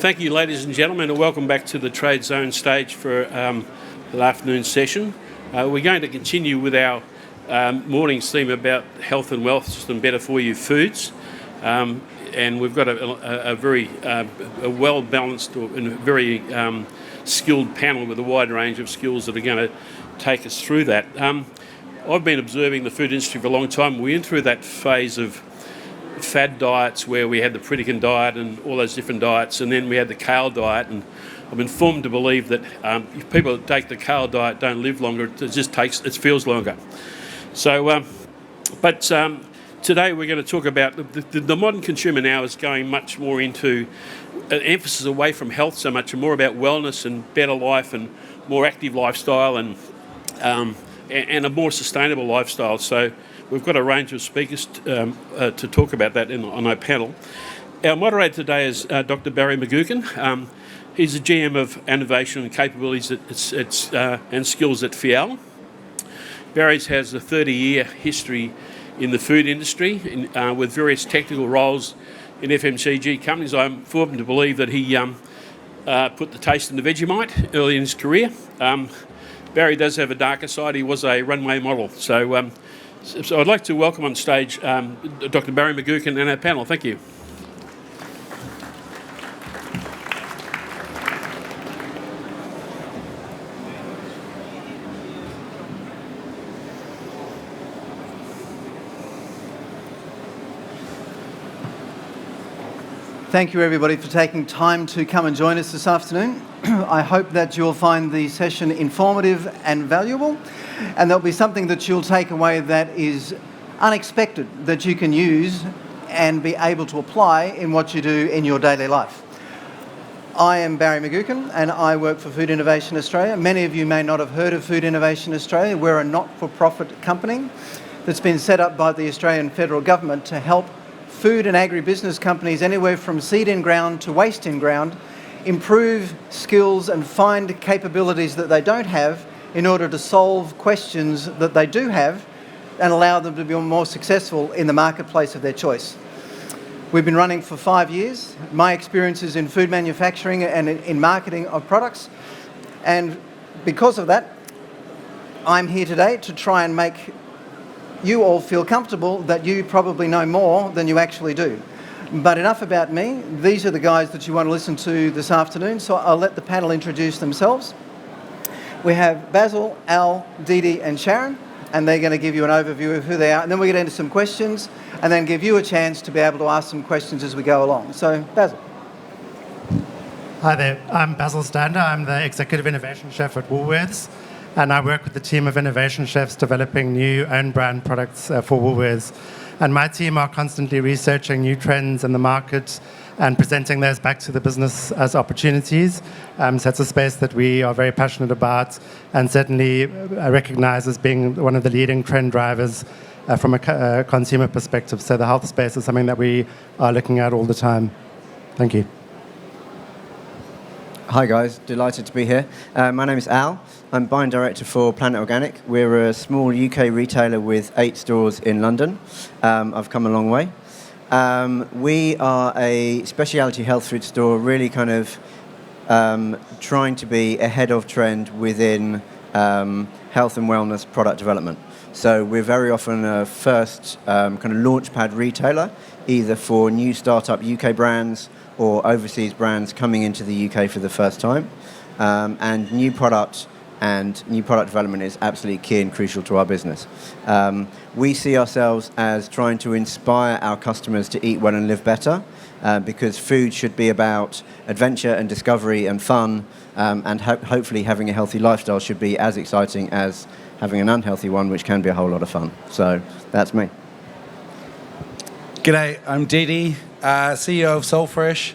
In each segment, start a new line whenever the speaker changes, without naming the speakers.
Thank you, ladies and gentlemen, and welcome back to the Trade Zone stage for the afternoon session. We're going to continue with our morning's theme about health and wealth and better for you foods. And we've got a very well-balanced and very skilled panel with a wide range of skills that are going to take us through that. I've been observing the food industry for a long time. We went through that phase of fad diets where we had the Pritikin diet and all those different diets, and then we had the kale diet, and I'm informed to believe that if people that take the kale diet don't live longer, it feels longer. So, today we're going to talk about the modern consumer now is going much more into an emphasis away from health so much and more about wellness and better life and more active lifestyle and a more sustainable lifestyle. So we've got a range of speakers to talk about that on our panel. Our moderator today is Dr. Barry McGookin. He's the GM of Innovation and Capabilities and Skills at FIAL. Barry has a 30-year history in the food industry with various technical roles in FMCG companies. I'm informed to believe that he put the taste in the Vegemite early in his career. Barry does have a darker side. He was a runway model. So I'd like to welcome on stage Dr. Barry McGookin and our panel. Thank you.
Thank you, everybody, for taking time to come and join us this afternoon. I hope that you'll find the session informative and valuable, and there'll be something that you'll take away that is unexpected that you can use and be able to apply in what you do in your daily life. I am Barry McGookin, and I work for Food Innovation Australia. Many of you may not have heard of Food Innovation Australia. We're a not-for-profit company that's been set up by the Australian Federal Government to help food and agribusiness companies anywhere from seed in ground to waste in ground improve skills and find capabilities that they don't have in order to solve questions that they do have and allow them to be more successful in the marketplace of their choice. We've been running for 5 years. My experience is in food manufacturing and in marketing of products, and because of that, I'm here today to try and make you all feel comfortable that you probably know more than you actually do. But enough about me. These are the guys that you want to listen to this afternoon, so I'll let the panel introduce themselves. We have Bazil, Al, Didi and Sharon, and they're going to give you an overview of who they are, and then we get into some questions and then give you a chance to be able to ask some questions as we go along. So, Bazil.
Hi there, I'm Bazil Stander. I'm the Executive Innovation Chef at Woolworths, and I work with the team of innovation chefs developing new own brand products for Woolworths. And my team are constantly researching new trends in the market and presenting those back to the business as opportunities. So it's a space that we are very passionate about and certainly recognize as being one of the leading trend drivers from a consumer perspective. So the health space is something that we are looking at all the time. Thank you.
Hi guys, delighted to be here. My name is Al. I'm buying director for Planet Organic. We're a small UK retailer with 8 stores in London. I've come a long way. We are a specialty health food store, really kind of trying to be ahead of trend within health and wellness product development. So we're very often a first kind of launchpad retailer, either for new startup UK brands or overseas brands coming into the UK for the first time. And new product development is absolutely key and crucial to our business. We see ourselves as trying to inspire our customers to eat well and live better, because food should be about adventure and discovery and fun, and hopefully having a healthy lifestyle should be as exciting as having an unhealthy one, which can be a whole lot of fun. So that's me.
G'day, I'm Didi, CEO of SoulFresh.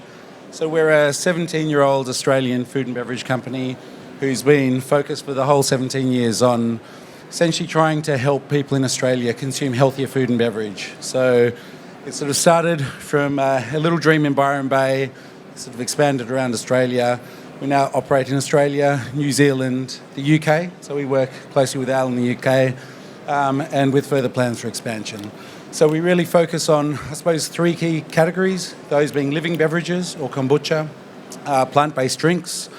So we're a 17-year-old Australian food and beverage company who's been focused for the whole 17 years on essentially trying to help people in Australia consume healthier food and beverage. So it sort of started from a little dream in Byron Bay, sort of expanded around Australia. We now operate in Australia, New Zealand, the UK. So we work closely with Al in the UK and with further plans for expansion. So we really focus on, I suppose, 3 key categories, those being living beverages or kombucha, plant-based drinks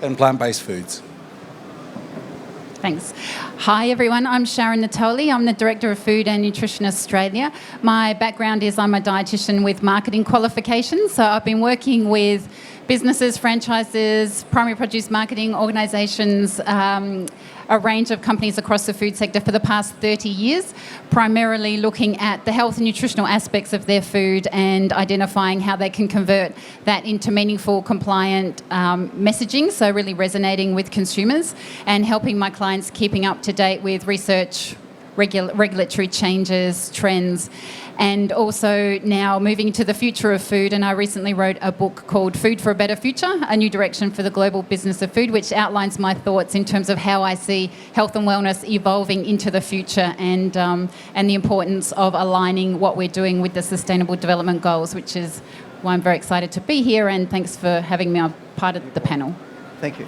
and plant-based foods.
Thanks. Hi, everyone. I'm Sharon Natoli. I'm the Director of Food and Nutrition Australia. My background is I'm a dietitian with marketing qualifications. So I've been working with businesses, franchises, primary produce marketing organisations, a range of companies across the food sector for the past 30 years, primarily looking at the health and nutritional aspects of their food and identifying how they can convert that into meaningful, compliant messaging, so really resonating with consumers and helping my clients keeping up to date with research, regulatory changes, trends, and also now moving to the future of food. And I recently wrote a book called Food for a Better Future, a new direction for the global business of food, which outlines my thoughts in terms of how I see health and wellness evolving into the future and the importance of aligning what we're doing with the Sustainable Development Goals, which is why I'm very excited to be here, and thanks for having me on part of the panel.
Thank you.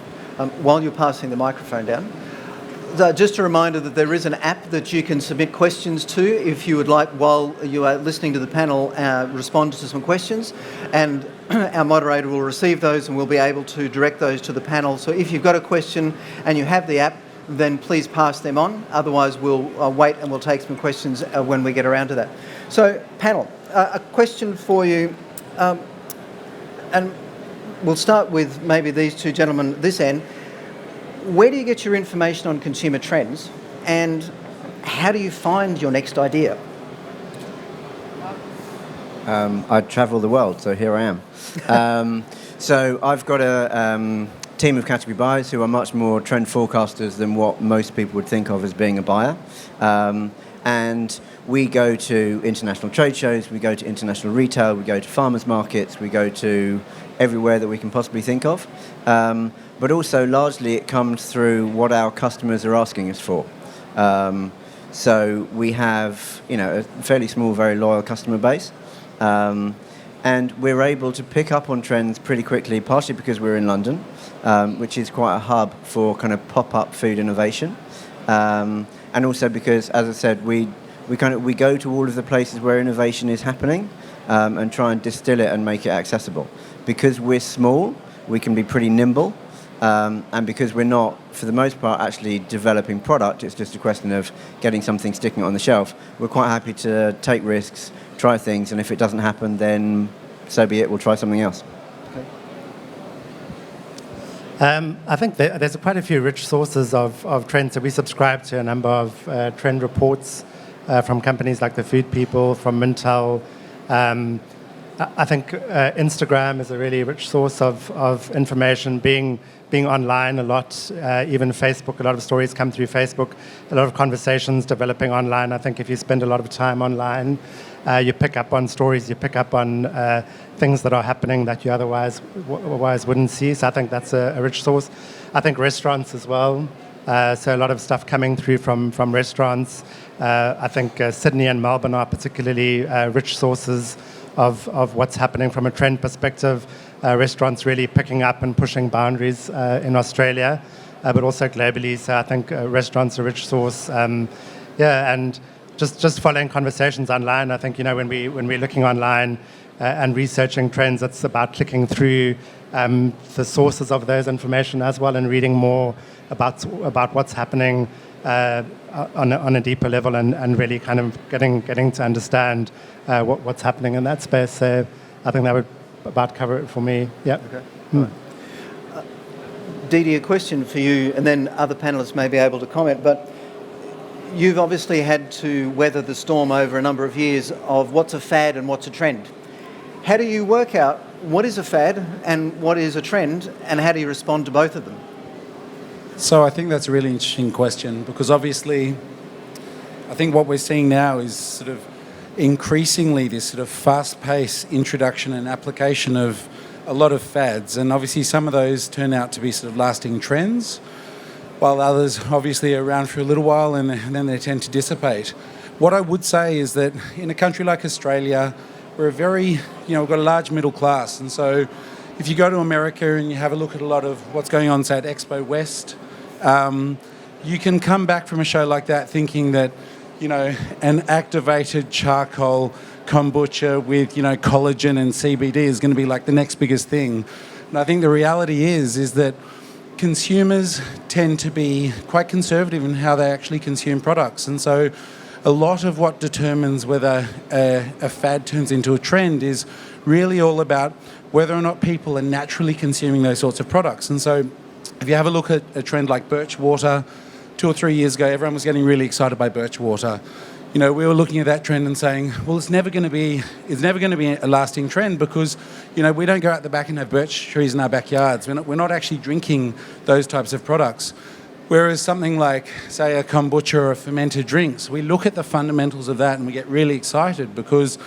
While you're passing the microphone down, just a reminder that there is an app that you can submit questions to if you would like, while you are listening to the panel, respond to some questions, and our moderator will receive those and we'll be able to direct those to the panel. So if you've got a question and you have the app, then please pass them on. Otherwise, we'll wait and we'll take some questions when we get around to that. So, panel, a question for you, and we'll start with maybe these two gentlemen at this end. Where do you get your information on consumer trends, and how do you find your next idea?
I travel the world, so here I am. So I've got a team of category buyers who are much more trend forecasters than what most people would think of as being a buyer. And we go to international trade shows, we go to international retail, we go to farmers markets, we go to everywhere that we can possibly think of. But also largely it comes through what our customers are asking us for. So we have, a fairly small, very loyal customer base. And we're able to pick up on trends pretty quickly, partially because we're in London, which is quite a hub for kind of pop-up food innovation. And also because, as I said, we go to all of the places where innovation is happening and try and distill it and make it accessible. Because we're small, we can be pretty nimble. And because we're not, for the most part, actually developing product, it's just a question of getting something, sticking it on the shelf. We're quite happy to take risks, try things, and if it doesn't happen, then so be it, we'll try something else.
I think there's quite a few rich sources of trends. So we subscribe to a number of trend reports from companies like The Food People, from Mintel. I think Instagram is a really rich source of information, being online a lot, even Facebook. A lot of stories come through Facebook, a lot of conversations developing online. I think if you spend a lot of time online, you pick up on stories, you pick up on things that are happening that you otherwise wouldn't see. So I think that's a rich source. I think restaurants as well. So a lot of stuff coming through from restaurants. I think Sydney and Melbourne are particularly rich sources of what's happening from a trend perspective. Restaurants really picking up and pushing boundaries in Australia, but also globally. So I think restaurants are a rich source. And just following conversations online. I think when we're looking online and researching trends, it's about clicking through the sources of those information as well and reading more about what's happening on a deeper level and really kind of getting to understand what's happening in that space. So I think that would about cover it for me. Yeah.
Okay. Didi, a question for you, and then other panellists may be able to comment, but you've obviously had to weather the storm over a number of years of what's a fad and what's a trend. How do you work out what is a fad and what is a trend, and how do you respond to both of them?
So I think that's a really interesting question, because obviously I think what we're seeing now is sort of increasingly this sort of fast-paced introduction and application of a lot of fads, and obviously some of those turn out to be sort of lasting trends, while others obviously are around for a little while and then they tend to dissipate. What I would say is that in a country like Australia, we're we've got a large middle class, and so if you go to America and you have a look at a lot of what's going on, say, at Expo West, you can come back from a show like that thinking that, an activated charcoal kombucha with, collagen and CBD is going to be like the next biggest thing. And I think the reality is that consumers tend to be quite conservative in how they actually consume products. And so a lot of what determines whether a fad turns into a trend is really all about whether or not people are naturally consuming those sorts of products. And so if you have a look at a trend like birch water, 2 or 3 years ago, everyone was getting really excited by birch water. You know, we were looking at that trend and saying, well, it's never going to be a lasting trend because, you know, we don't go out the back and have birch trees in our backyards. We're not actually drinking those types of products. Whereas something like, say, a kombucha or a fermented drinks, we look at the fundamentals of that and we get really excited because,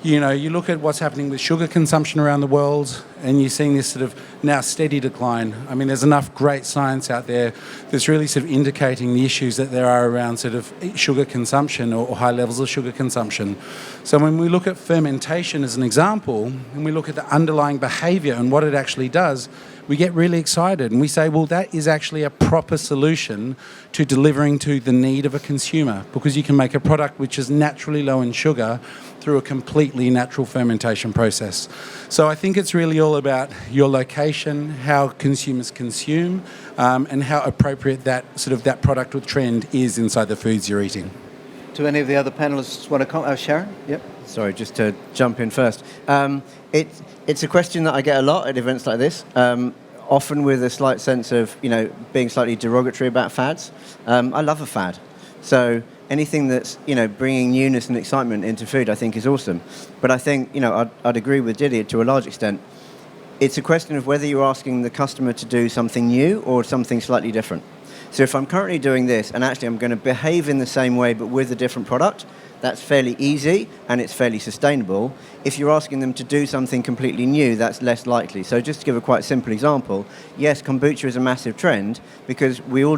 you know, you look at what's happening with sugar consumption around the world and you're seeing this sort of now steady decline. I mean, there's enough great science out there that's really sort of indicating the issues that there are around sort of sugar consumption or high levels of sugar consumption. So when we look at fermentation as an example, and we look at the underlying behaviour and what it actually does, we get really excited and we say, well, that is actually a proper solution to delivering to the need of a consumer because you can make a product which is naturally low in sugar through a completely natural fermentation process. So I think it's really all about your location, how consumers consume, and how appropriate that product or trend is inside the foods you're eating.
Do any of the other panellists want to comment? Sharon? Yep.
Sorry, just to jump in first. It's a question that I get a lot at events like this, often with a slight sense of, you know, being slightly derogatory about fads. I love a fad. So anything that's, you know, bringing newness and excitement into food, I think is awesome. But I think, you know, I'd agree with Didi to a large extent. It's a question of whether you're asking the customer to do something new or something slightly different. So if I'm currently doing this and actually I'm going to behave in the same way but with a different product, that's fairly easy and it's fairly sustainable. If you're asking them to do something completely new, that's less likely. So just to give a quite simple example, yes, kombucha is a massive trend because we all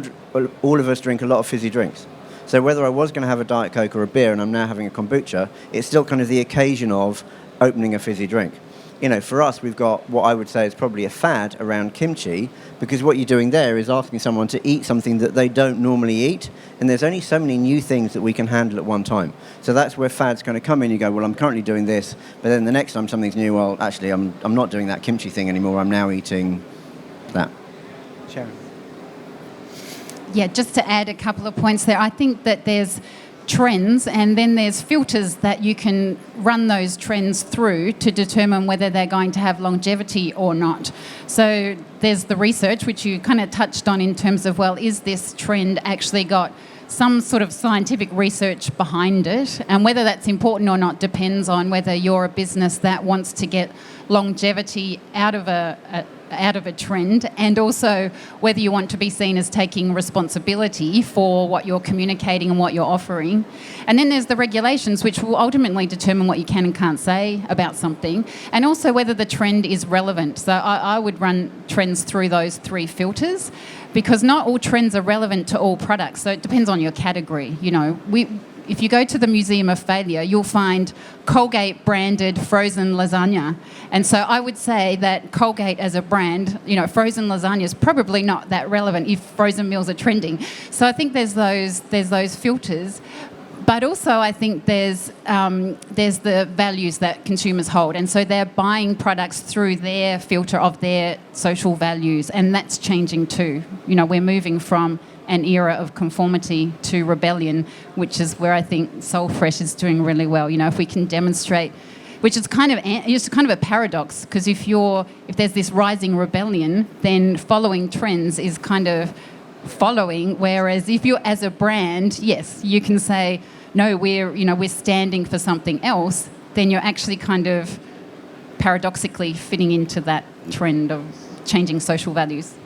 of us drink a lot of fizzy drinks. So whether I was going to have a Diet Coke or a beer and I'm now having a kombucha, it's still kind of the occasion of opening a fizzy drink. You know, for us, we've got what I would say is probably a fad around kimchi, because what you're doing there is asking someone to eat something that they don't normally eat, and there's only so many new things that we can handle at one time. So that's where fads kind of come in. You go, well, I'm currently doing this, but then the next time something's new, well, actually, I'm not doing that kimchi thing anymore. I'm now eating that.
Sharon?
Yeah, just to add a couple of points there, I think that there's trends and then there's filters that you can run those trends through to determine whether they're going to have longevity or not. So there's the research, which you kind of touched on in terms of, well, is this trend actually got some sort of scientific research behind it? And whether that's important or not depends on whether you're a business that wants to get longevity out of a trend, and also whether you want to be seen as taking responsibility for what you're communicating and what you're offering. And then there's the regulations, which will ultimately determine what you can and can't say about something, and also whether the trend is relevant. So I would run trends through those 3 filters, because not all trends are relevant to all products. So it depends on your category. You know, if you go to the Museum of Failure, you'll find Colgate branded frozen lasagna. And so I would say that Colgate as a brand, you know, frozen lasagna is probably not that relevant if frozen meals are trending. So I think there's those filters. But also I think there's the values that consumers hold. And so they're buying products through their filter of their social values. And that's changing too. You know, we're moving from an era of conformity to rebellion, which is where I think SoulFresh is doing really well. You know, if we can demonstrate, which is kind of a paradox, because if there's this rising rebellion, then following trends is kind of following. Whereas if you're as a brand, yes, you can say, no, we're standing for something else, then you're actually kind of paradoxically fitting into that trend of changing social values.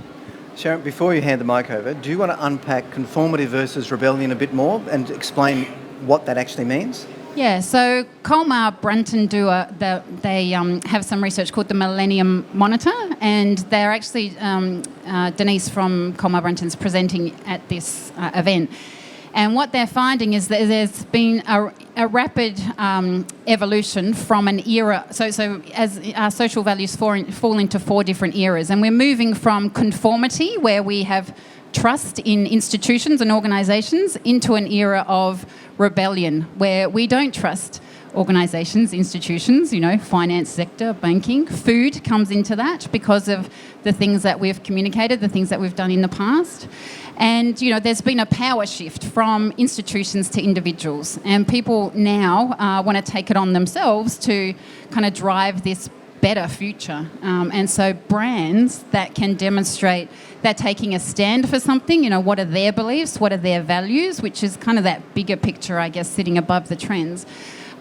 Sharon, before you hand the mic over, do you want to unpack conformity versus rebellion a bit more and explain what that actually means?
Yeah, so Colmar Brunton they have some research called the Millennium Monitor, and they're actually, Denise from Colmar Brunton's presenting at this event. And what they're finding is that there's been a rapid evolution from an era. So as our social values fall into 4 different eras, and we're moving from conformity, where we have trust in institutions and organisations, into an era of rebellion, where we don't trust. organisations, institutions, finance sector, banking. Food comes into that because of the things that we've communicated, the things that we've done in the past. And, there's been a power shift from institutions to individuals. And people now want to take it on themselves to kind of drive this better future. And so brands that can demonstrate they're taking a stand for something, what are their beliefs, what are their values, which is kind of that bigger picture, I guess, sitting above the trends,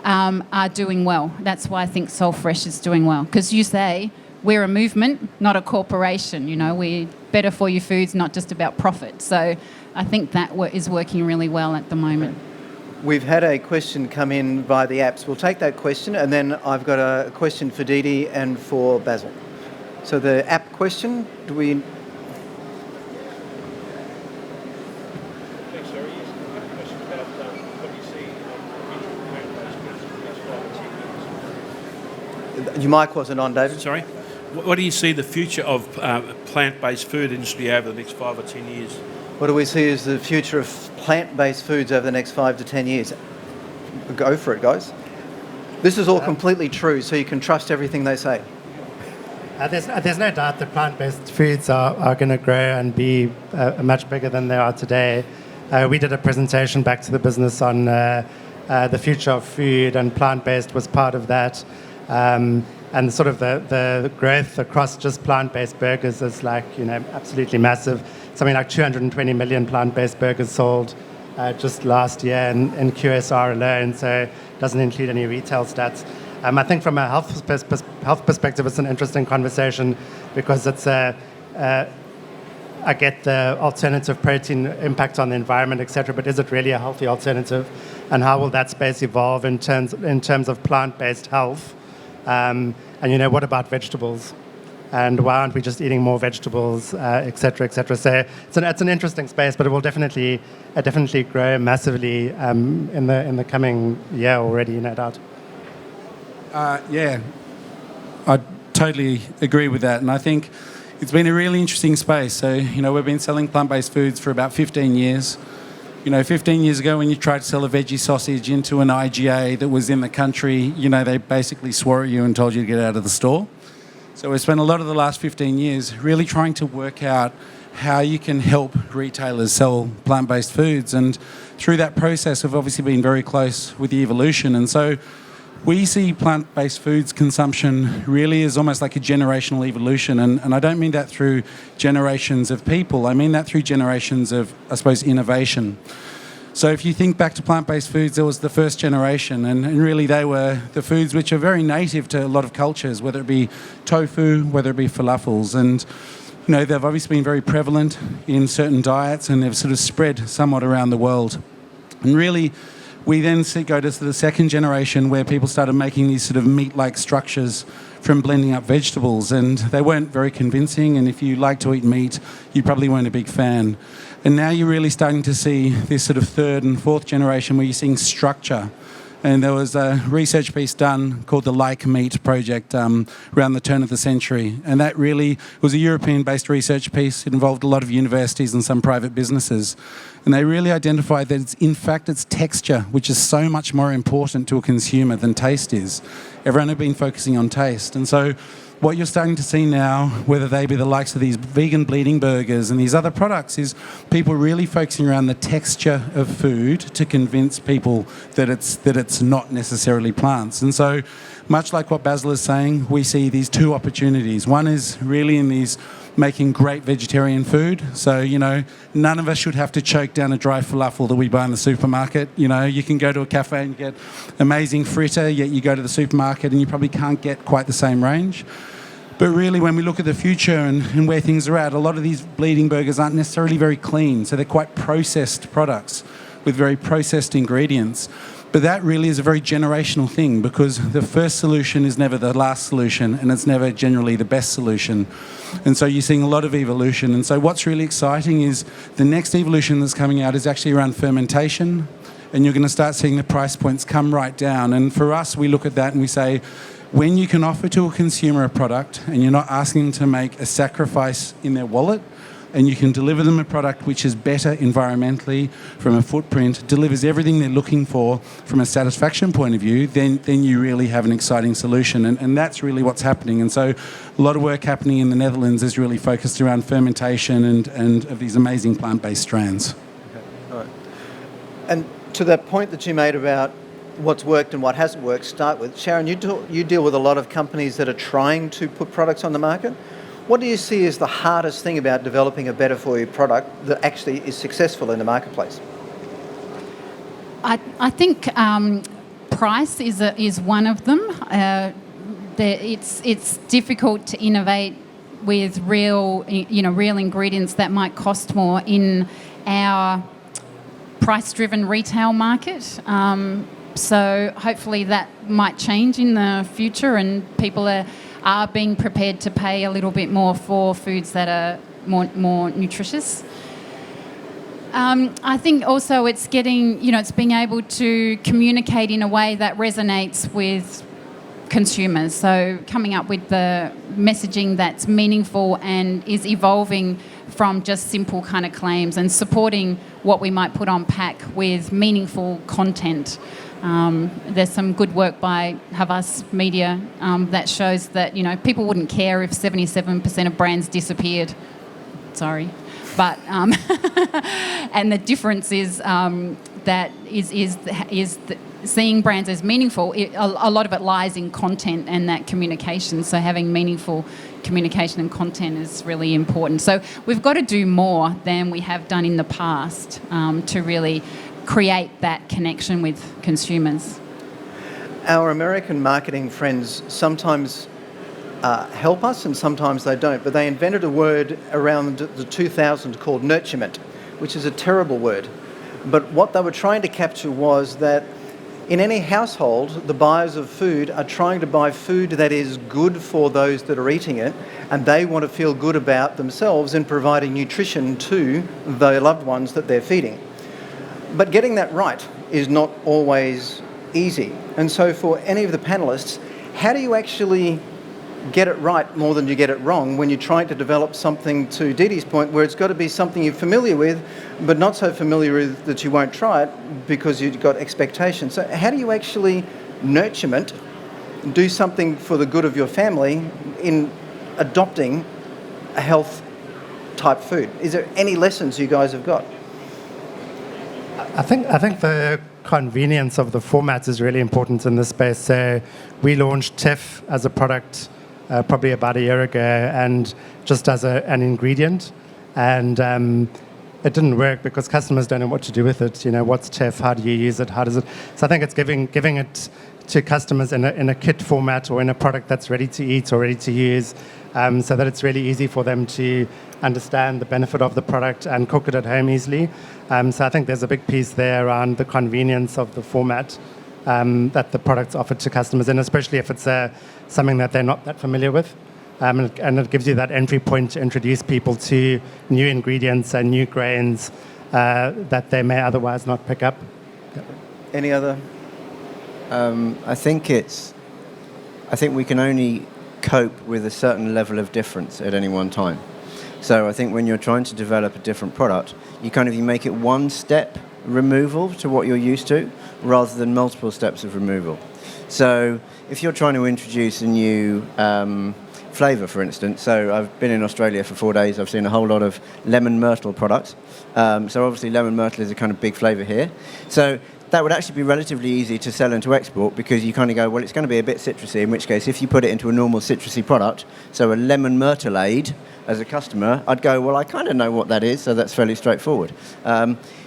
are doing well. That's why I think SoulFresh is doing well. Because you say, we're a movement, not a corporation. We're better for you foods, not just about profit. So I think that is working really well at the moment.
We've had a question come in via the apps. We'll take that question, and then I've got a question for Didi and for Bazil. So the app question, do we...
Thanks, Sharon. Yes, I have a question about what do you see plant-based foods in the next 5 or 10 years?
Your mic wasn't on, David.
Sorry? What do you see the future of plant-based food industry over the next 5 or 10 years?
What do we see as the future of plant-based foods over the next 5 to 10 years? Go for it, guys. This is all completely true, so you can trust everything they say.
There's no doubt that plant-based foods are going to grow and be much bigger than they are today. We did a presentation back to the business on the future of food, and plant-based was part of that. And sort of the growth across just plant-based burgers is absolutely massive. Something like 220 million plant-based burgers sold just last year in QSR alone, so it doesn't include any retail stats. I think from a health perspective, it's an interesting conversation because it's I get the alternative protein impact on the environment, etc., but is it really a healthy alternative? And how will that space evolve in terms of plant-based health? And what about vegetables? And why aren't we just eating more vegetables, et cetera, et cetera? So it's an interesting space, but it will definitely grow massively in the coming year already, no doubt.
Yeah, I totally agree with that. And I think it's been a really interesting space. So, we've been selling plant-based foods for about 15 years. 15 years ago when you tried to sell a veggie sausage into an IGA that was in the country, they basically swore at you and told you to get out of the store. So we spent a lot of the last 15 years really trying to work out how you can help retailers sell plant-based foods. And through that process, we've obviously been very close with the evolution. And so we see plant-based foods consumption really as almost like a generational evolution. And I don't mean that through generations of people. I mean that through generations of, I suppose, innovation. So if you think back to plant-based foods, there was the first generation, and really they were the foods which are very native to a lot of cultures, whether it be tofu, whether it be falafels. And, they've obviously been very prevalent in certain diets, and they've sort of spread somewhat around the world. And really, we then go to the second generation where people started making these sort of meat-like structures from blending up vegetables, and they weren't very convincing, and if you like to eat meat, you probably weren't a big fan. And now you're really starting to see this sort of third and fourth generation where you're seeing structure. And there was a research piece done called the Like Meat Project around the turn of the century. And that really was a European-based research piece. It involved a lot of universities and some private businesses. And they really identified that it's texture, which is so much more important to a consumer than taste is. Everyone had been focusing on taste. And so what you're starting to see now, whether they be the likes of these vegan bleeding burgers and these other products, is people really focusing around the texture of food to convince people that it's not necessarily plants. And so, much like what Bazil is saying, we see these two opportunities. One is really in these making great vegetarian food. So, none of us should have to choke down a dry falafel that we buy in the supermarket. You can go to a cafe and get amazing fritter, yet you go to the supermarket and you probably can't get quite the same range. But really, when we look at the future and where things are at, a lot of these bleeding burgers aren't necessarily very clean. So they're quite processed products with very processed ingredients. But that really is a very generational thing, because the first solution is never the last solution, and it's never generally the best solution. And so you're seeing a lot of evolution. And so what's really exciting is the next evolution that's coming out is actually around fermentation, and you're going to start seeing the price points come right down. And for us, we look at that and we say, when you can offer to a consumer a product and you're not asking them to make a sacrifice in their wallet, and you can deliver them a product which is better environmentally from a footprint, delivers everything they're looking for from a satisfaction point of view, then you really have an exciting solution. And that's really what's happening. And so a lot of work happening in the Netherlands is really focused around fermentation and of these amazing plant-based strands.
Okay. All right. And to that point that you made about what's worked and what hasn't worked, start with. Sharon, you deal with a lot of companies that are trying to put products on the market. What do you see as the hardest thing about developing a better for you product that actually is successful in the marketplace?
I think price is one of them. It's difficult to innovate with real ingredients that might cost more in our price-driven retail market. So hopefully that might change in the future, and people are being prepared to pay a little bit more for foods that are more nutritious. I think also it's it's being able to communicate in a way that resonates with consumers. So coming up with the messaging that's meaningful and is evolving from just simple kind of claims, and supporting what we might put on pack with meaningful content. There's some good work by Havas Media that shows that people wouldn't care if 77% of brands disappeared. Sorry, but and the difference is that is seeing brands as meaningful. A lot of it lies in content and that communication. So having meaningful communication and content is really important. So we've got to do more than we have done in the past to really create that connection with consumers.
Our American marketing friends sometimes help us and sometimes they don't, but they invented a word around the 2000s called Nurturement, which is a terrible word. But what they were trying to capture was that in any household, the buyers of food are trying to buy food that is good for those that are eating it, and they want to feel good about themselves in providing nutrition to their loved ones that they're feeding. But getting that right is not always easy. And so for any of the panellists, how do you actually get it right more than you get it wrong when you're trying to develop something, to Didi's point, where it's got to be something you're familiar with, but not so familiar with that you won't try it because you've got expectations. So how do you actually nurturement, do something for the good of your family in adopting a health type food? Is there any lessons you guys have got?
I think the convenience of the formats is really important in this space. So we launched TIFF as a product probably about a year ago, and just as an ingredient, and it didn't work because customers don't know what to do with it. What's TIFF? How do you use it? How does it? So I think it's giving it to customers in a kit format or in a product that's ready to eat or ready to use, so that it's really easy for them to understand the benefit of the product and cook it at home easily. So I think there's a big piece there around the convenience of the format that the product's offered to customers, and especially if it's something that they're not that familiar with. And it gives you that entry point to introduce people to new ingredients and new grains that they may otherwise not pick up.
Any other?
I think we can only cope with a certain level of difference at any one time. So I think when you're trying to develop a different product, you make it one step removal to what you're used to, rather than multiple steps of removal. So if you're trying to introduce a new flavour, for instance, so I've been in Australia for 4 days, I've seen a whole lot of lemon myrtle products. So obviously lemon myrtle is a kind of big flavour here. So that would actually be relatively easy to sell and to export, because you kind of go, well, it's going to be a bit citrusy, in which case if you put it into a normal citrusy product, so a lemon myrtleade, as a customer, I'd go, well, I kind of know what that is, so that's fairly straightforward.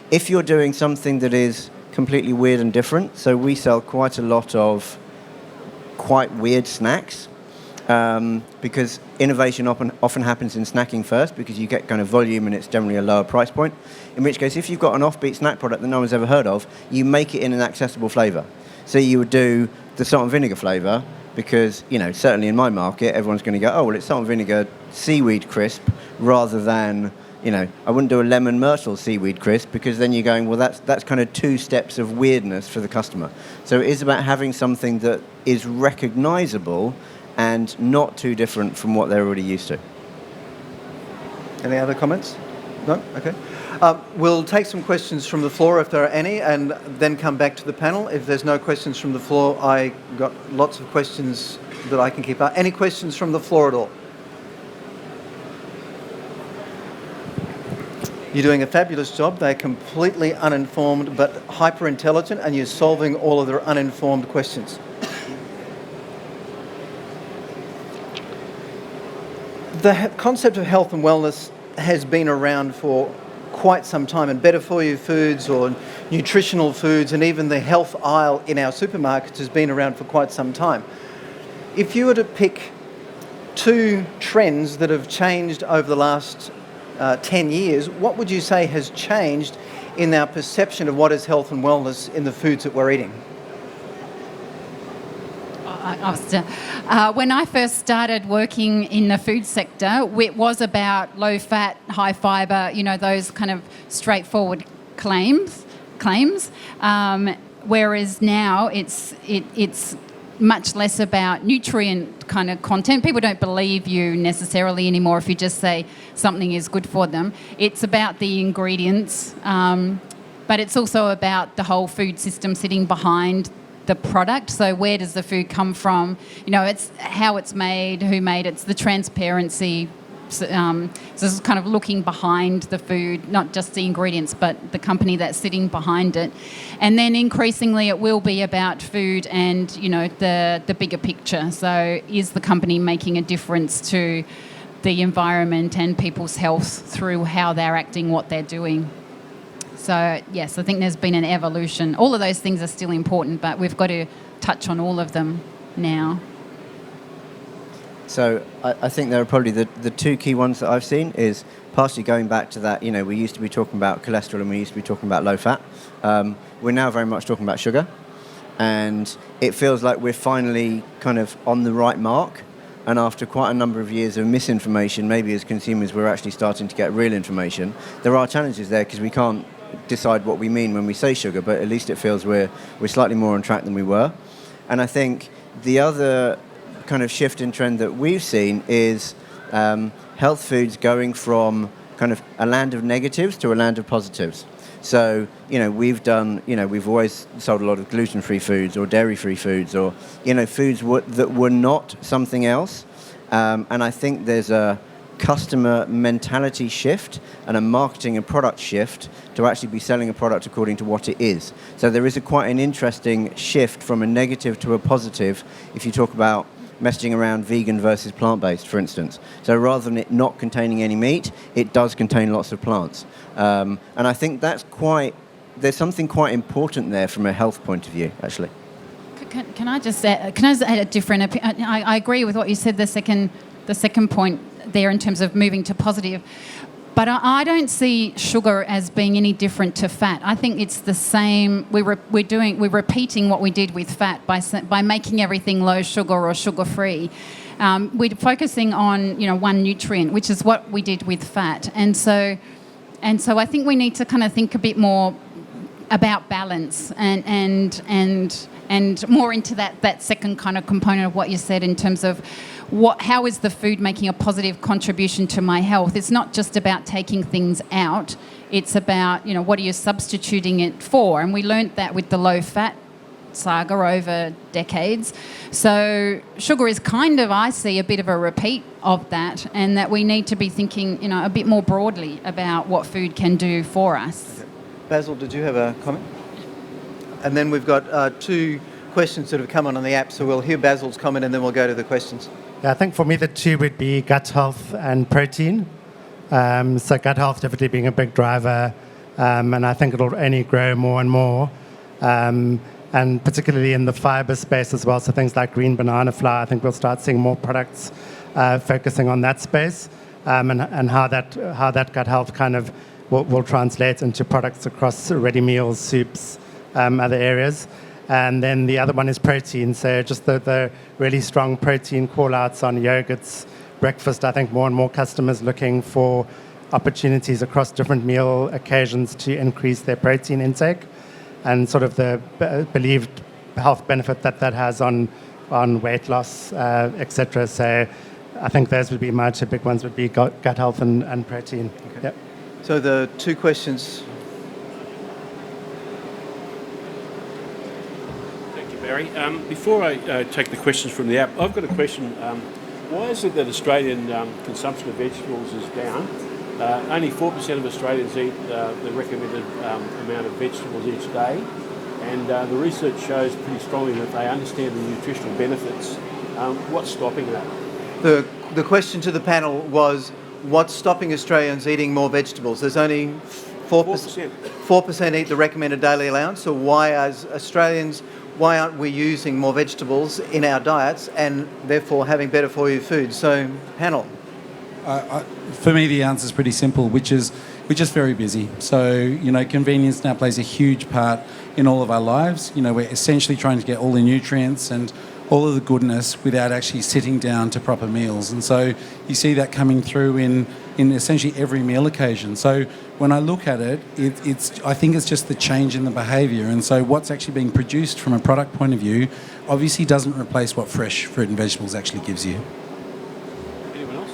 If you're doing something that is completely weird and different, so we sell quite a lot of quite weird snacks, because innovation often happens in snacking first, because you get kind of volume and it's generally a lower price point. In which case, if you've got an offbeat snack product that no one's ever heard of, you make it in an accessible flavour. So you would do the salt and vinegar flavour, because, certainly in my market, everyone's going to go, oh, well, it's salt and vinegar seaweed crisp, rather than, I wouldn't do a lemon myrtle seaweed crisp, because then you're going, well, that's kind of 2 steps of weirdness for the customer. So it is about having something that is recognisable and not too different from what they're already used to.
Any other comments? No? Okay. We'll take some questions from the floor if there are any, and then come back to the panel. If there's no questions from the floor, I got lots of questions that I can keep up. Any questions from the floor at all? You're doing a fabulous job. They're completely uninformed but hyper intelligent, and you're solving all of their uninformed questions. The concept of health and wellness has been around for quite some time, and better for you foods or nutritional foods, and even the health aisle in our supermarkets has been around for quite some time. If you were to pick two trends that have changed over the last 10 years, what would you say has changed in our perception of what is health and wellness in the foods that we're eating?
When I first started working in the food sector, it was about low fat, high fibre, those kind of straightforward claims. Whereas now it's much less about nutrient kind of content. People don't believe you necessarily anymore if you just say something is good for them. It's about the ingredients, but it's also about the whole food system sitting behind the product. So where does the food come from? It's how it's made, who made it, it's the transparency. So this is kind of looking behind the food, not just the ingredients, but the company that's sitting behind it. And then increasingly it will be about food and, the bigger picture. So is the company making a difference to the environment and people's health through how they're acting, what they're doing? So, yes, I think there's been an evolution. All of those things are still important, but we've got to touch on all of them now.
So I think there are probably the two key ones that I've seen is partially going back to that, we used to be talking about cholesterol and we used to be talking about low fat. We're now very much talking about sugar. And it feels like we're finally kind of on the right mark. And after quite a number of years of misinformation, maybe as consumers we're actually starting to get real information. There are challenges there because we can't decide what we mean when we say sugar, but at least it feels we're slightly more on track than we were. And I think the other kind of shift in trend that we've seen is health foods going from kind of a land of negatives to a land of positives. So, we've always sold a lot of gluten-free foods or dairy-free foods or, foods that were not something else. And I think there's a customer mentality shift and a marketing and product shift to actually be selling a product according to what it is. So there is quite an interesting shift from a negative to a positive if you talk about messaging around vegan versus plant-based, for instance. So rather than it not containing any meat, it does contain lots of plants. And I think there's something quite important there from a health point of view, actually.
Can I just add a different opinion? I agree with what you said, the second point there in terms of moving to positive. But I don't see sugar as being any different to fat. I think it's the same. We're repeating what we did with fat by making everything low sugar or sugar-free. We're focusing on one nutrient, which is what we did with fat. And so I think we need to kind of think a bit more about balance and more into that second kind of component of what you said in terms of how is the food making a positive contribution to my health. It's not just about taking things out. It's about, what are you substituting it for? And we learnt that with the low-fat saga over decades. So sugar is kind of, I see, a bit of a repeat of that, and that we need to be thinking, a bit more broadly about what food can do for us.
Okay. Basil, did you have a comment? And then we've got two questions that have come on the app, so we'll hear Basil's comment and then we'll go to the questions.
Yeah, I think for me the two would be gut health and protein. So gut health definitely being a big driver, and I think it'll only grow more and more, and particularly in the fibre space as well. So things like green banana flour, I think we'll start seeing more products focusing on that space, and how that gut health kind of will translate into products across ready meals, soups, other areas. And then the other one is protein. So just the really strong protein call-outs on yogurts, breakfast. I think more and more customers looking for opportunities across different meal occasions to increase their protein intake, and sort of the believed health benefit that has on weight loss, etc. So I think those would be my two big ones, would be gut health and protein.
Okay.
Yep.
So the two questions.
Thank you, Barry. Before I take the questions from the app, I've got a question. Why is it that Australian consumption of vegetables is down? Only 4% of Australians eat the recommended amount of vegetables each day, and the research shows pretty strongly that they understand the nutritional benefits. What's stopping that?
The question to the panel was, what's stopping Australians eating more vegetables? There's only 4%. 4% eat the recommended daily allowance. So why, as Australians, why aren't we using more vegetables in our diets and therefore having better for you food? So, panel.
For me, the answer is pretty simple, which is we're just very busy. So, convenience now plays a huge part in all of our lives. We're essentially trying to get all the nutrients and all of the goodness without actually sitting down to proper meals. And so you see that coming through in essentially every meal occasion. So when I look at it, I think it's just the change in the behaviour. And so what's actually being produced from a product point of view obviously doesn't replace what fresh fruit and vegetables actually gives you.
Anyone else?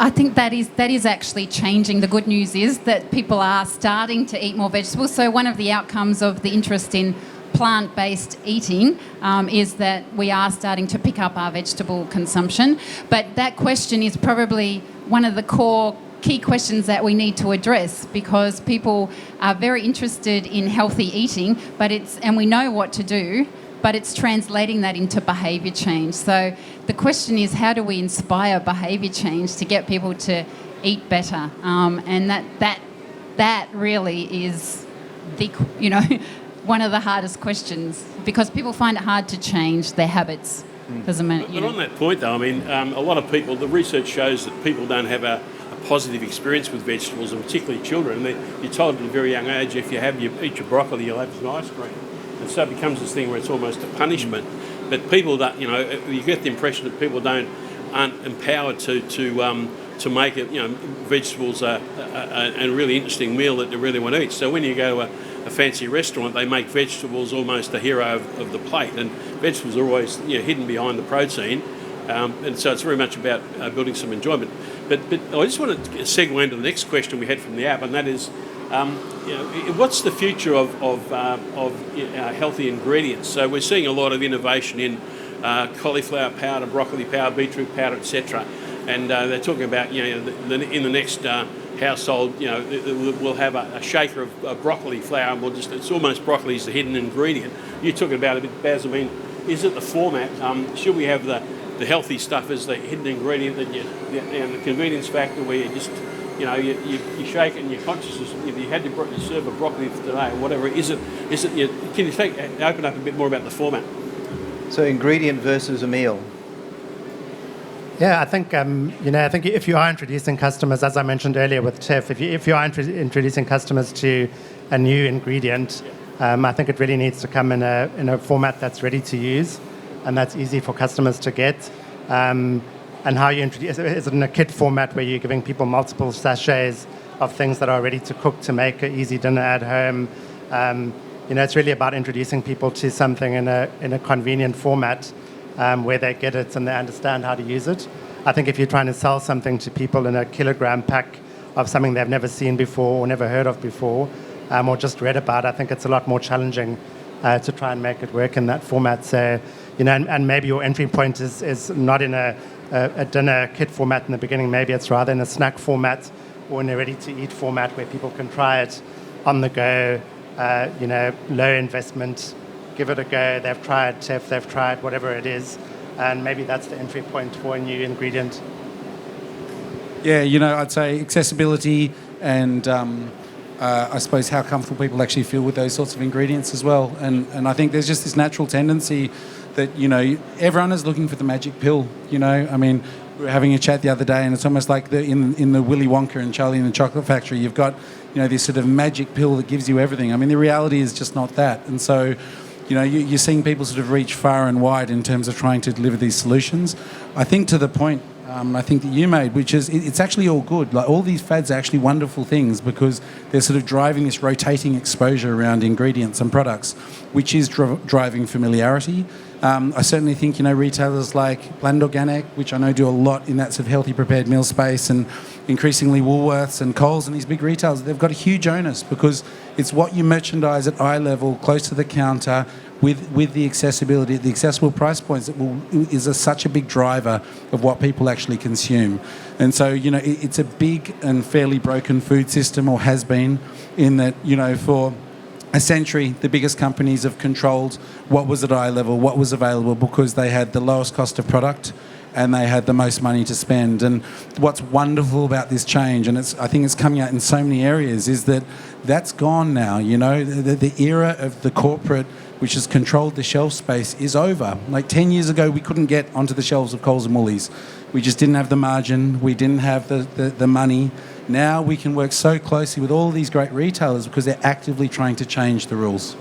I think that is actually changing. The good news is that people are starting to eat more vegetables. So one of the outcomes of the interest in plant-based eating is that we are starting to pick up our vegetable consumption. But that question is probably one of the core key questions that we need to address, because people are very interested in healthy eating, and we know what to do, but it's translating that into behaviour change. So the question is, how do we inspire behaviour change to get people to eat better? And that really is the one of the hardest questions, because people find it hard to change their habits. Doesn't matter.
But on that point, though, I mean, a lot of people, the research shows that people don't have a positive experience with vegetables, and particularly children. You're told at a very young age, if you eat your broccoli, you'll have some ice cream. And so it becomes this thing where it's almost a punishment. But people don't, you get the impression that people aren't empowered to make it, vegetables are a really interesting meal that they really want to eat. So when you go to a fancy restaurant, they make vegetables almost the hero of the plate, and vegetables are always hidden behind the protein, and so it's very much about building some enjoyment. But I just want to segue into the next question we had from the app, and that is, what's the future of healthy ingredients? So we're seeing a lot of innovation in cauliflower powder, broccoli powder, beetroot powder, etc. And they're talking about in the next household, we'll have a shaker of broccoli flour, and it's almost broccoli is the hidden ingredient. You're talking about a bit, Baz. I mean, is it the format? Should we have the healthy stuff as the hidden ingredient that the convenience factor where you just you shake it and you're conscious if you had to serve a broccoli today or whatever? Is it? Can you open up a bit more about the format?
So ingredient versus a meal.
Yeah, I think I think if you are introducing customers, as I mentioned earlier with Tiff, if you are introducing customers to a new ingredient, I think it really needs to come in a format that's ready to use and that's easy for customers to get. And how you introduce it, is it in a kit format where you're giving people multiple sachets of things that are ready to cook to make an easy dinner at home? It's really about introducing people to something in a convenient format. Where they get it and they understand how to use it. I think if you're trying to sell something to people in a kilogram pack of something they've never seen before or never heard of before, or just read about, I think it's a lot more challenging to try and make it work in that format. So, and maybe your entry point is not in a dinner kit format in the beginning. Maybe it's rather in a snack format or in a ready-to-eat format where people can try it on the go, low investment. Give it a go. They've tried TEF, they've tried whatever it is, and maybe that's the entry point for a new ingredient.
Yeah, I'd say accessibility and I suppose how comfortable people actually feel with those sorts of ingredients as well. And I think there's just this natural tendency that, everyone is looking for the magic pill, I mean, we were having a chat the other day and it's almost like in the Willy Wonka and Charlie and the Chocolate Factory, you've got, this sort of magic pill that gives you everything. I mean, the reality is just not that. And so, you're seeing people sort of reach far and wide in terms of trying to deliver these solutions. I think to the point I think that you made, which is it's actually all good. Like all these fads are actually wonderful things because they're sort of driving this rotating exposure around ingredients and products, which is driving familiarity. I certainly think, retailers like Planned Organic, which I know do a lot in that sort of healthy prepared meal space, and increasingly Woolworths and Coles and these big retailers, they've got a huge onus because it's what you merchandise at eye level, close to the counter, with the accessibility, the accessible price points that is such a big driver of what people actually consume. And so, it's a big and fairly broken food system, or has been, in that, for a century, the biggest companies have controlled what was at eye level, what was available, because they had the lowest cost of product and they had the most money to spend. And what's wonderful about this change, and I think it's coming out in so many areas, is that that's gone now. The era of the corporate, which has controlled the shelf space, is over. Like 10 years ago, we couldn't get onto the shelves of Coles and Woolies. We just didn't have the margin. We didn't have the money. Now we can work so closely with all these great retailers because they're actively trying to change the rules.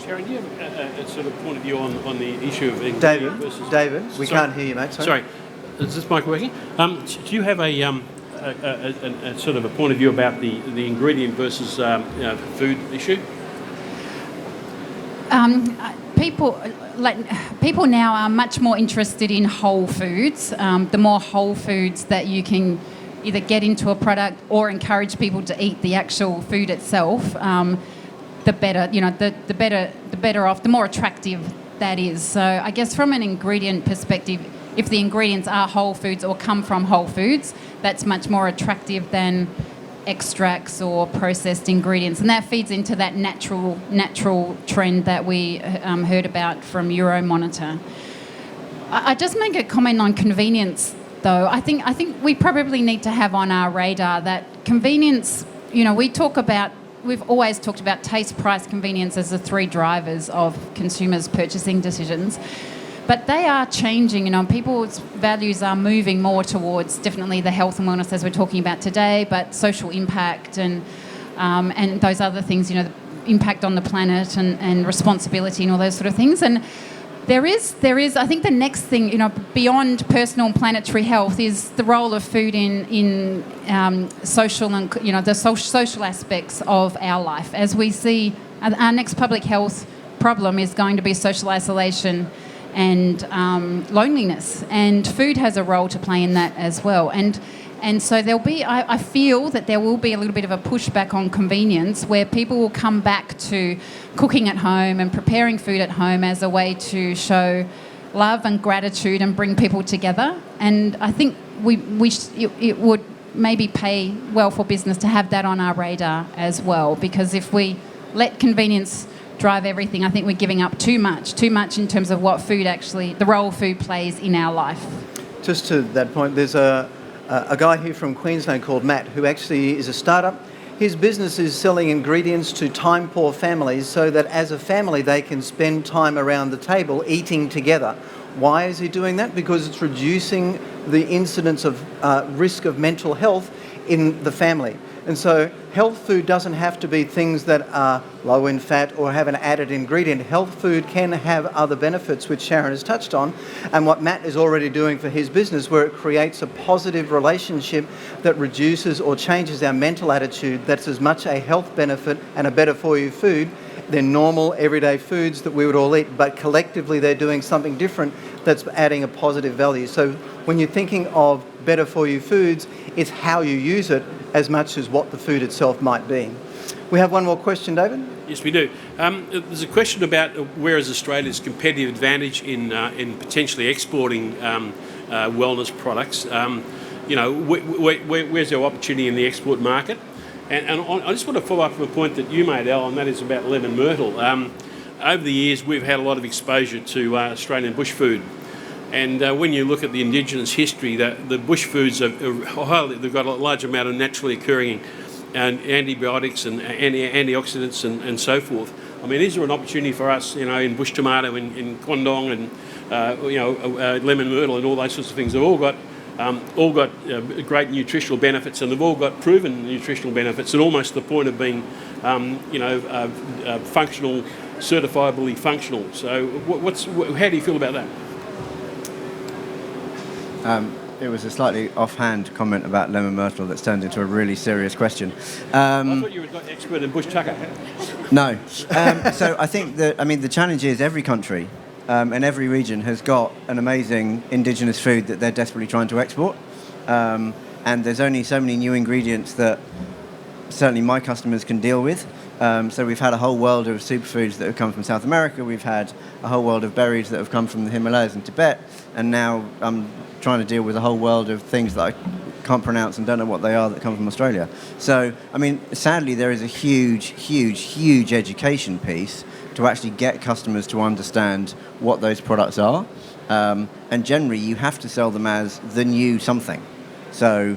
Sharon, do you have a sort of point of view on the issue of ingredient versus...
David, we can't hear you, mate.
Sorry. Is this mic working? Do you have a sort of a point of view about the ingredient versus food issue?
People now are much more interested in whole foods. The more whole foods that you can either get into a product or encourage people to eat the actual food itself, the better. The better off, the more attractive that is. So I guess from an ingredient perspective, if the ingredients are whole foods or come from whole foods, that's much more attractive than extracts or processed ingredients, and that feeds into that natural trend that we heard about from Euromonitor. I just make a comment on convenience, though. I think we probably need to have on our radar that convenience. We've always talked about taste, price, convenience as the three drivers of consumers' purchasing decisions. But they are changing, people's values are moving more towards definitely the health and wellness as we're talking about today, but social impact and those other things, the impact on the planet and responsibility and all those sort of things. And there is, I think the next thing, beyond personal and planetary health is the role of food in social and, the social aspects of our life. As we see, our next public health problem is going to be social isolation and loneliness, and food has a role to play in that as well. And so there'll be, I feel that there will be a little bit of a pushback on convenience where people will come back to cooking at home and preparing food at home as a way to show love and gratitude and bring people together. And I think it would maybe pay well for business to have that on our radar as well, because if we let convenience drive everything, I think we're giving up too much in terms of what food actually, the role food plays in our life.
Just to that point, there's a guy here from Queensland called Matt who actually is a startup. His business is selling ingredients to time-poor families so that as a family they can spend time around the table eating together. Why is he doing that? Because it's reducing the incidence of risk of mental health in the family. And so health food doesn't have to be things that are low in fat or have an added ingredient. Health food can have other benefits, which Sharon has touched on, and what Matt is already doing for his business, where it creates a positive relationship that reduces or changes our mental attitude. That's as much a health benefit and a better for you food than normal everyday foods that we would all eat, but collectively they're doing something different that's adding a positive value. So when you're thinking of better for you foods, it's how you use it as much as what the food itself might be. We have one more question, David?
Yes, we do. There's a question about where is Australia's competitive advantage in potentially exporting wellness products. Where's our opportunity in the export market? And I just want to follow up on a point that you made, Al, and that is about lemon myrtle. Over the years, we've had a lot of exposure to Australian bush food. And when you look at the Indigenous history, the bush foods they've got a large amount of naturally occurring antibiotics and antioxidants and so forth. I mean, is there an opportunity for us, in bush tomato, in Kwandong, and lemon myrtle, and all those sorts of things? They've all got great nutritional benefits, and they've all got proven nutritional benefits, and almost the point of being, functional, certifiably functional. So, how do you feel about that?
It was a slightly offhand comment about lemon myrtle that's turned into a really serious question.
I thought you were an expert in bush tucker.
No. So I think the challenge is every country and every region has got an amazing indigenous food that they're desperately trying to export. And there's only so many new ingredients that certainly my customers can deal with. So we've had a whole world of superfoods that have come from South America. We've had a whole world of berries that have come from the Himalayas and Tibet. And now I'm trying to deal with a whole world of things that I can't pronounce and don't know what they are that come from Australia. So, I mean, sadly, there is a huge education piece to actually get customers to understand what those products are. And generally, you have to sell them as the new something. So,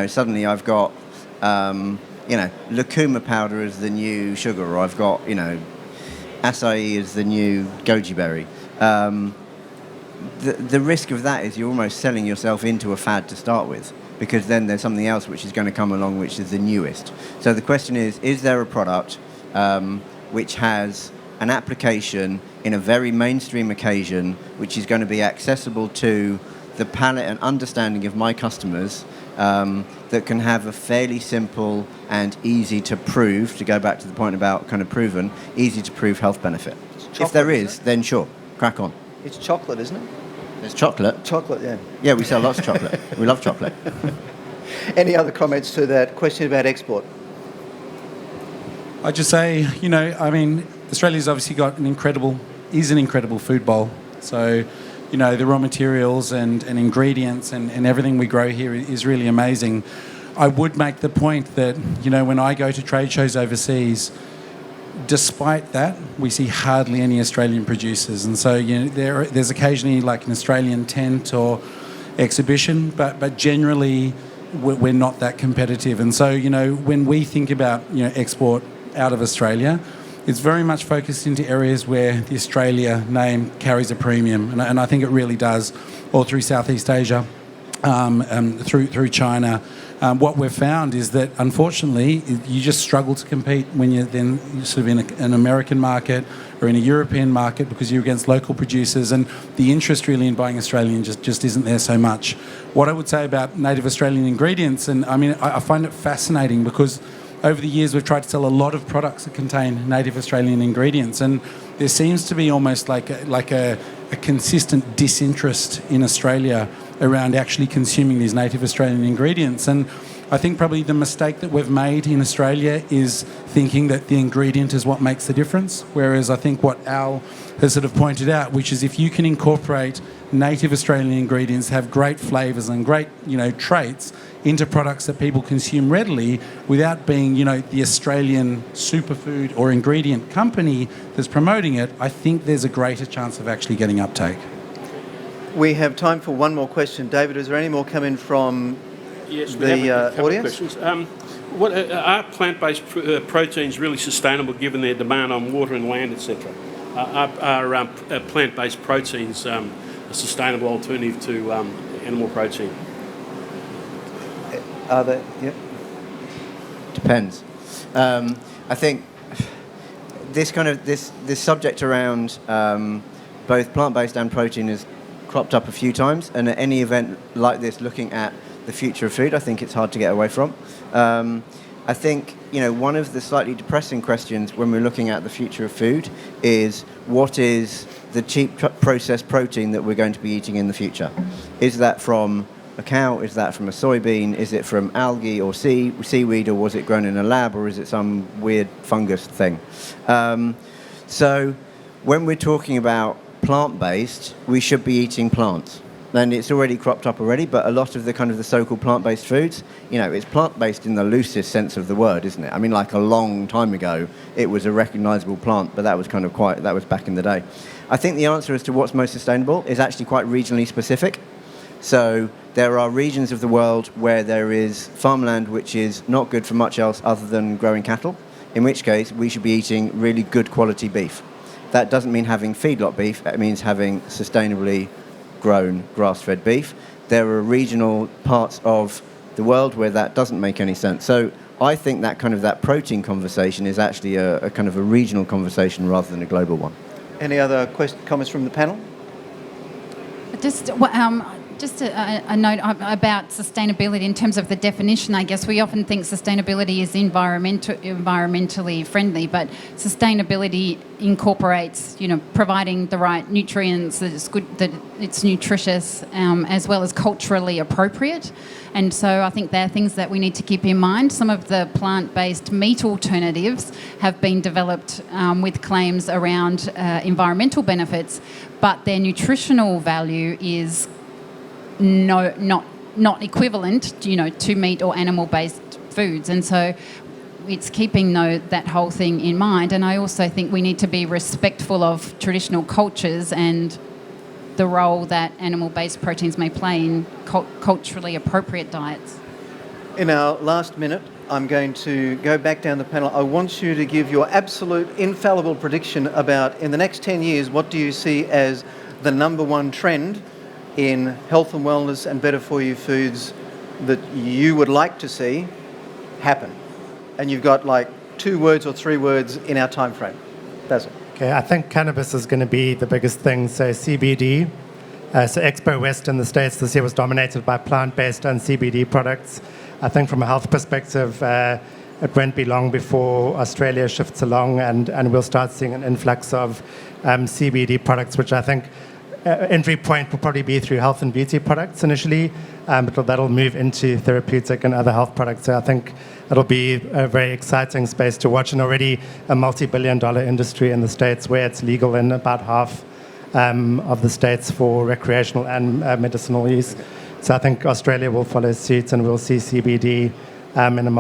suddenly I've got, lucuma powder as the new sugar, or I've got, acai as the new goji berry. The risk of that is you're almost selling yourself into a fad to start with, because then there's something else which is going to come along which is the newest. So the question is there a product which has an application in a very mainstream occasion which is going to be accessible to the palate and understanding of my customers, that can have a fairly simple and easy to prove, to go back to the point about kind of proven, easy to prove health benefit. If there is, then sure, crack on.
It's chocolate, isn't it?
There's chocolate.
Chocolate, yeah.
Yeah, we sell lots of chocolate. We love chocolate.
Any other comments to that question about export?
I'd just say, Australia's obviously got an incredible food bowl. So, the raw materials and ingredients and everything we grow here is really amazing. I would make the point that, when I go to trade shows overseas, despite that, we see hardly any Australian producers. And so, there's occasionally like an Australian tent or exhibition, but generally we're not that competitive. And so, when we think about, export out of Australia, it's very much focused into areas where the Australia name carries a premium. And I think it really does, all through Southeast Asia, through China. What we've found is that, unfortunately, you just struggle to compete when you're then sort of in an American market or in a European market, because you're against local producers, and the interest really in buying Australian just isn't there so much. What I would say about native Australian ingredients, and I find it fascinating because over the years we've tried to sell a lot of products that contain native Australian ingredients, and there seems to be almost like a consistent disinterest in Australia around actually consuming these native Australian ingredients. And I think probably the mistake that we've made in Australia is thinking that the ingredient is what makes the difference, whereas I think what Al has sort of pointed out, which is if you can incorporate native Australian ingredients, have great flavours and great traits into products that people consume readily without being the Australian superfood or ingredient company that's promoting it, I think there's a greater chance of actually getting uptake.
We have time for one more question. David, is there any more coming from the audience?
Are plant-based proteins really sustainable given their demand on water and land, etc.? Are plant-based proteins a sustainable alternative to animal protein?
Are they? Yep.
Depends. I think this subject around both plant-based and protein is cropped up a few times, and at any event like this looking at the future of food, I think it's hard to get away from. I think one of the slightly depressing questions when we're looking at the future of food is what is the cheap processed protein that we're going to be eating in the future? Is that from a cow? Is that from a soybean? Is it from algae or seaweed, or was it grown in a lab, or is it some weird fungus thing? So when we're talking about plant-based, we should be eating plants. And it's already cropped up already, but a lot of the kind of the so-called plant-based foods, it's plant-based in the loosest sense of the word, isn't it? I mean, like a long time ago, it was a recognizable plant, but that was that was back in the day. I think the answer as to what's most sustainable is actually quite regionally specific. So there are regions of the world where there is farmland which is not good for much else other than growing cattle, in which case we should be eating really good quality beef. That doesn't mean having feedlot beef, it means having sustainably grown grass-fed beef. There are regional parts of the world where that doesn't make any sense. So I think that protein conversation is actually a kind of a regional conversation rather than a global one.
Any other comments from the panel?
Just Just a note about sustainability in terms of the definition, I guess. We often think sustainability is environmentally friendly, but sustainability incorporates, providing the right nutrients, that it's good, that it's nutritious, as well as culturally appropriate. And so I think there are things that we need to keep in mind. Some of the plant-based meat alternatives have been developed with claims around environmental benefits, but their nutritional value is not equivalent, to meat or animal-based foods. And so it's keeping that whole thing in mind. And I also think we need to be respectful of traditional cultures and the role that animal-based proteins may play in culturally appropriate diets.
In our last minute, I'm going to go back down the panel. I want you to give your absolute infallible prediction about, in the next 10 years, what do you see as the number one trend in health and wellness and better for you foods that you would like to see happen? And you've got like 2 words or 3 words in our time frame. Basil.
Okay, I think cannabis is going to be the biggest thing. So CBD. So Expo West in the States this year was dominated by plant-based and CBD products. I think from a health perspective, it won't be long before Australia shifts along and we'll start seeing an influx of CBD products, which I think entry point will probably be through health and beauty products initially, but that'll move into therapeutic and other health products. So I think it'll be a very exciting space to watch, and already a multi-billion-dollar industry in the States where it's legal in about half of the states for recreational and medicinal use. So I think Australia will follow suit, and we'll see CBD in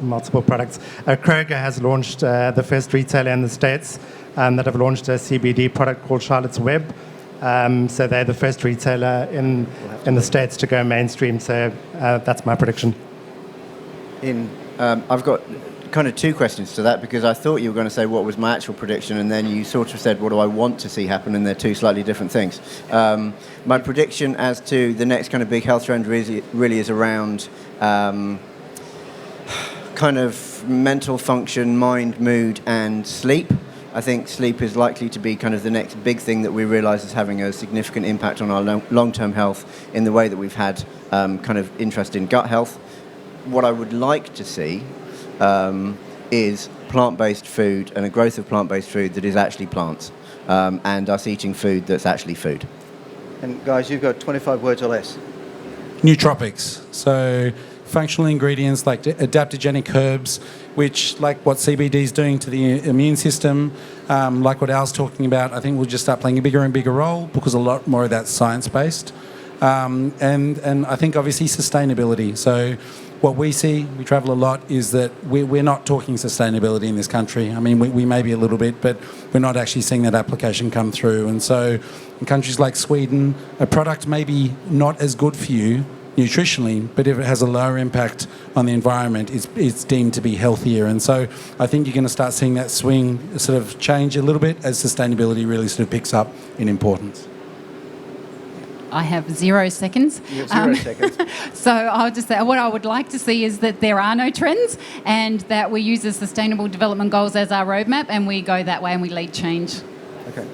multiple products. Kroger has launched the first retailer in the States that have launched a CBD product called Charlotte's Web. So they're the first retailer in the States to go mainstream. So that's my prediction.
I've got kind of 2 questions to that, because I thought you were going to say what was my actual prediction, and then you sort of said what do I want to see happen, and they're 2 slightly different things. My prediction as to the next kind of big health trend really is around kind of mental function, mind, mood, and sleep. I think sleep is likely to be kind of the next big thing that we realise is having a significant impact on our long-term health in the way that we've had kind of interest in gut health. What I would like to see is plant-based food and a growth of plant-based food that is actually plants, and us eating food that's actually food.
And guys, you've got 25 words or less.
Nootropics. So functional ingredients like adaptogenic herbs, which, like what CBD is doing to the immune system, like what Al's talking about, I think will just start playing a bigger and bigger role, because a lot more of that's science-based. And I think obviously sustainability. So what we see, we travel a lot, is that we're not talking sustainability in this country. I mean, we may be a little bit, but we're not actually seeing that application come through. And so in countries like Sweden, a product may be not as good for you nutritionally, but if it has a lower impact on the environment, it's deemed to be healthier. And so I think you're going to start seeing that swing sort of change a little bit as sustainability really sort of picks up in importance.
I have 0 seconds.
You have 0 seconds.
So I'll just say what I would like to see is that there are no trends, and that we use the Sustainable Development Goals as our roadmap, and we go that way and we lead change.
Okay.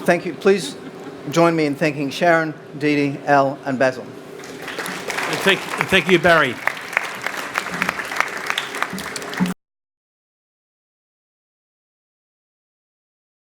Thank you. Please join me in thanking Sharon, Didi, Al, and Basil.
Thank you, Barry.